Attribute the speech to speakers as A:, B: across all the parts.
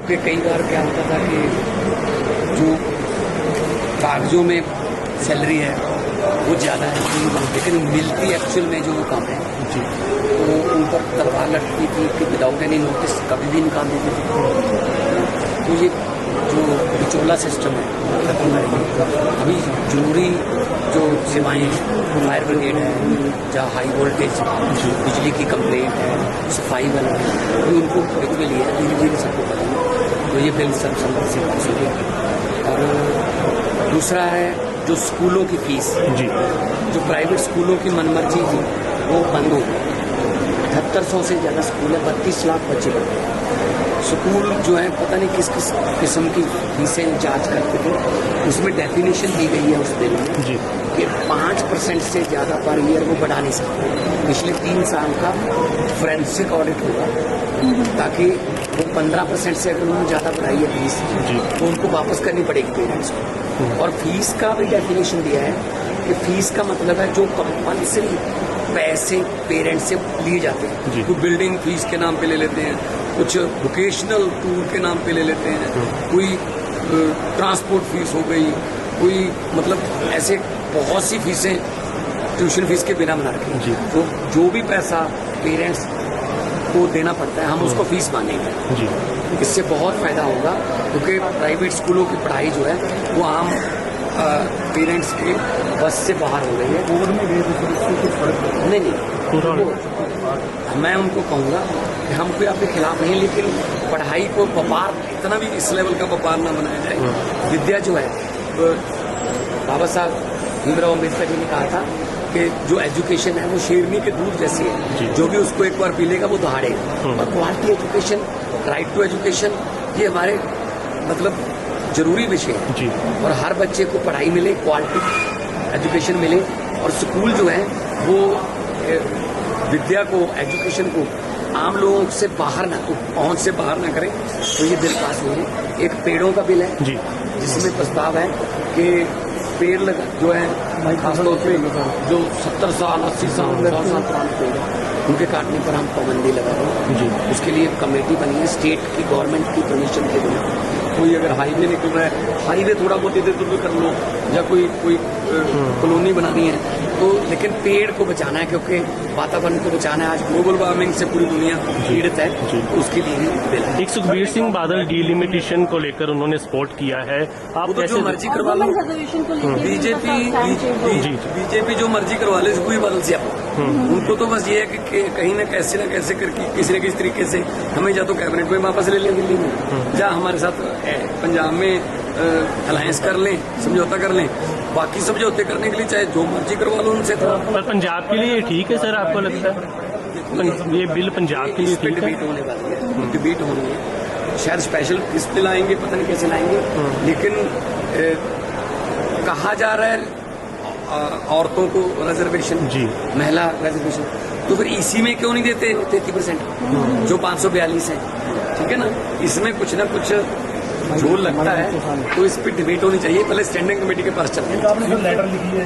A: कि कई बार क्या होता था कि जो कागजों में सैलरी है वो ज़्यादा है, लेकिन मिलती एक्चुअल में जो वो कम है जी, तो उन पर तलवार लटकी थी कि विदाउट एनी नोटिस कभी भी निकाल देते थे। तो ये जो बिचौला सिस्टम है खत्म करेंगे। अभी जरूरी जो सेवाएं फायर ब्रिगेड है, जहाँ हाई वोल्टेज बिजली की कंप्लेंट है, सफाई वाले हैं, अभी उनको बिक के लिए धीरे धीरे सबको करेंगे। तो ये बिल सब संभव से पास हो गया। और दूसरा है जो स्कूलों की फीस जी, जो प्राइवेट स्कूलों की मनमर्जी थी वो बंद हो गई। 7800 से ज़्यादा स्कूल है, 32 लाख बच्चे पढ़ते हैं। स्कूल जो है पता नहीं किस किस किस्म की फीसें चार्ज करते थे। उसमें डेफिनेशन दी गई है उस बिल में जी कि 5% से ज़्यादा पर ईयर वो बढ़ा नहीं सकते। पिछले 3 साल का फोरेंसिक ऑडिट होगा ताकि वो 15% से अगर उन्होंने ज़्यादा बढ़ाई है फीस तो उनको वापस करनी पड़ेगी पेरेंट्स को। और फीस का भी डेफिनेशन दिया है कि फीस का मतलब है जो कंपल्सरी पैसे पेरेंट्स से लिए जाते हैं। कोई बिल्डिंग फीस के नाम पे ले लेते हैं, कुछ वोकेशनल टूर के नाम पे ले लेते हैं, कोई ट्रांसपोर्ट फीस हो गई, कोई मतलब ऐसे बहुत सी फीसें ट्यूशन फीस के बिना बना रखी। तो जो भी पैसा पेरेंट्स को देना पड़ता है हम उसको फीस मानेंगे जी। इससे बहुत फायदा होगा क्योंकि प्राइवेट स्कूलों की पढ़ाई जो है वो आम पेरेंट्स के बस से बाहर हो रही है। ओवर में गए तो कुछ फर्क नहीं। मैं उनको कहूँगा कि हम कोई आपके खिलाफ नहीं, लेकिन पढ़ाई को व्यापार इतना भी इस लेवल का व्यापार न बनाया जाए। विद्या जो है बाबा साहब भीमराव अम्बेडकर जी ने कहा था कि जो एजुकेशन है वो शेरनी के दूध जैसी है, जो भी उसको एक बार पी लेगा वो दहाड़ेगा। और quality education, right to education, ये हमारे मतलब जरूरी विषय है जी। और हर बच्चे को पढ़ाई मिले, क्वालिटी एजुकेशन मिले, और स्कूल जो है वो विद्या को, एजुकेशन को आम लोगों से बाहर ना, पहुंच से बाहर ना करें। तो ये बिल पास हुए। एक पेड़ों का बिल है जी, जिसमें प्रस्ताव है कि पेड़ लगा जो है खासतौर पे जो 70 साल 80 साल पुराने पेड़ है उनके काटने पर हम पाबंदी लगा रहे हैं जी। उसके लिए कमेटी बनी है स्टेट की, गवर्नमेंट की परमिशन के बिना। कोई अगर हाईवे निकल रहा है, हाईवे थोड़ा बहुत इधर उधर कर लो, या कोई कॉलोनी बनानी है तो, लेकिन पेड़ को बचाना है क्योंकि वातावरण को बचाना है। आज ग्लोबल वार्मिंग से पूरी दुनिया पीड़ित है, तो उसके लिए
B: एक सुखबीर सिंह बादल डिलिमिटेशन को लेकर उन्होंने सपोर्ट किया है। आप
A: तो जो मर्जी करवा लो, बीजेपी जो मर्जी करवा ले, सुखबीर बादल से उनको तो बस ये है कि कहीं ना कैसे करके किसी न किसी तरीके से हमें या तो कैबिनेट में वापस ले लें दिल्ली में, या हमारे साथ पंजाब में अलायंस कर लें, समझौता कर लें। बाकी समझौते करने के लिए चाहे जो मर्जी करवा लो उनसे। तो
B: पर पंजाब के लिए ठीक है सर, आपको लगता है ये बिल पंजाब के लिए ठीक है?
A: डिबेट होने वाली है, डिबेट होनी है। शायद स्पेशल किस पे लाएंगे पता नहीं कैसे लाएंगे, लेकिन कहा जा रहा है औरतों को रिजर्वेशन जी, महिला रिजर्वेशन, तो फिर इसी में क्यों नहीं देते 33% जो 542 है, ठीक है ना। इसमें कुछ ना कुछ जो लगता है तो इस पर डिबेट होनी चाहिए। पहले स्टैंडिंग कमेटी के पास चलते हैं।
C: आपने जो लेटर लिखी है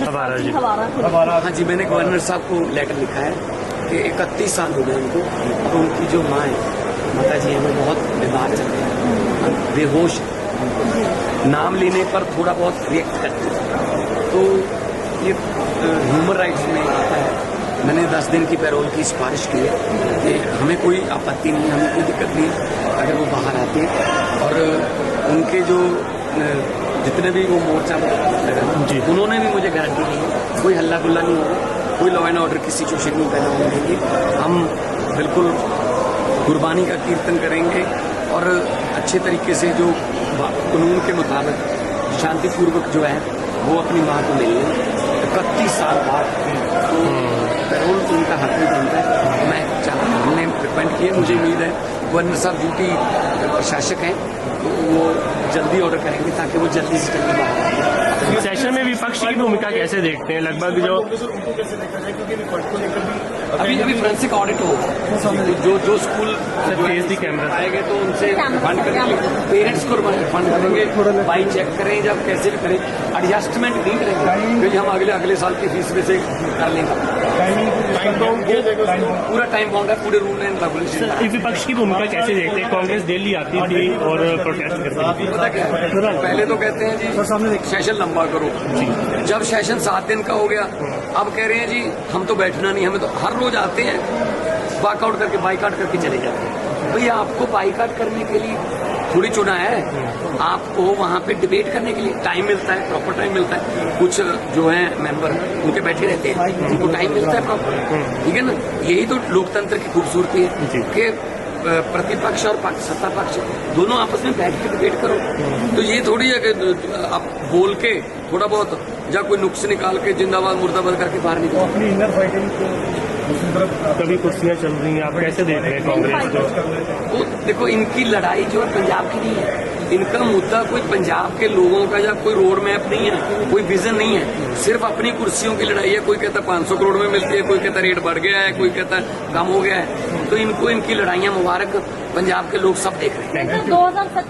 A: हाँ जी, मैंने गवर्नर साहब को लेटर लिखा है कि 31 साल हो गए उनको, तो उनकी जो माँ है, माता जी हमें बहुत बीमार चल रहे हैं, बेहोश, नाम लेने पर थोड़ा बहुत रिएक्ट करते हैं। तो ये ह्यूमन राइट्स में आता है। मैंने 10 दिन की पैरोल की सिफारिश की है कि हमें कोई आपत्ति नहीं, हमें कोई दिक्कत नहीं अगर वो बाहर आते हैं। और उनके जो जितने भी वो मोर्चा जी, उन्होंने भी मुझे गारंटी दी है कोई हल्ला गुल्ला नहीं होगा, कोई लॉ एंड ऑर्डर की सिचुएशन नहीं पैदा होने देंगे। हम बिल्कुल कुर्बानी का कीर्तन करेंगे और अच्छे तरीके से जो कानून के मुताबिक शांतिपूर्वक जो है वो अपनी माँ को मिल लें। 31 साल बाद तो पैरोल उनका हक भी बनता है। मैं हमने रिकमेंड किया, मुझे उम्मीद है गवर्नर साहब ड्यूटी प्रशासक हैं तो वो जल्दी ऑर्डर करेंगे ताकि वो जल्दी से जल्दी बाहर आए।
B: सेशन में विपक्ष की भूमिका कैसे देखते हैं? लगभग जो
A: अभी फोरेंसिक ऑडिट होगा, जो स्कूल
B: कैमरा
A: आएंगे तो उनसे फंड करेंगे, पेरेंट्स को फंड करेंगे, बाई चेक करें जब कैसे भी करें, एडजस्टमेंट नहीं करेंगे क्योंकि हम अगले साल की फीस में से कर लेंगे। पूरा टाइम बाउंड है, पूरे रूल एंड रेगुलेशन।
B: सर विपक्ष की भूमिका कैसे देखते हैं? कांग्रेस दिल्ली आती थी और प्रोटेस्ट करती थी।
A: पता क्या है? पहले तो कहते हैं जी सेशन लंबा करो, जब सेशन 7 दिन का हो गया अब कह रहे हैं जी हम तो बैठना नहीं, हमें तो हर रोज आते हैं वॉकआउट करके बाइकआउट करके चले जाते हैं। भैया आपको बाइकआउट करने के लिए थोड़ी चुना है, आपको वहाँ पे डिबेट करने के लिए टाइम मिलता है, प्रॉपर टाइम मिलता है। कुछ जो है मेंबर उनके बैठे रहते हैं, उनको टाइम मिलता है प्रॉपर, ठीक है ना। यही तो लोकतंत्र की खूबसूरती है कि प्रतिपक्ष और सत्ता पक्ष दोनों आपस में बैठ के डिबेट करो। तो ये थोड़ी है कि आप बोल के थोड़ा बहुत या कोई नुक्स निकाल के जिंदाबाद मुर्दाबाद करके बाहर निकलो।
C: अपनी इनर फाइटिंग
B: कभी कुर्सियां चल रही हैं, आप कैसे देख रहे हैं कांग्रेस को?
A: तो देखो इनकी लड़ाई जो है पंजाब की नहीं है, इनका मुद्दा कोई पंजाब के लोगों का या कोई रोड मैप नहीं है, कोई विजन नहीं है, सिर्फ अपनी कुर्सियों की लड़ाई है। कोई कहता 500 करोड़ में मिलती है, कोई कहता रेट बढ़ गया है, कोई कहता कम हो गया है। तो इनको इनकी लड़ाइयां मुबारक पंजाब के लोग सब देख रहे हैं।
D: 2027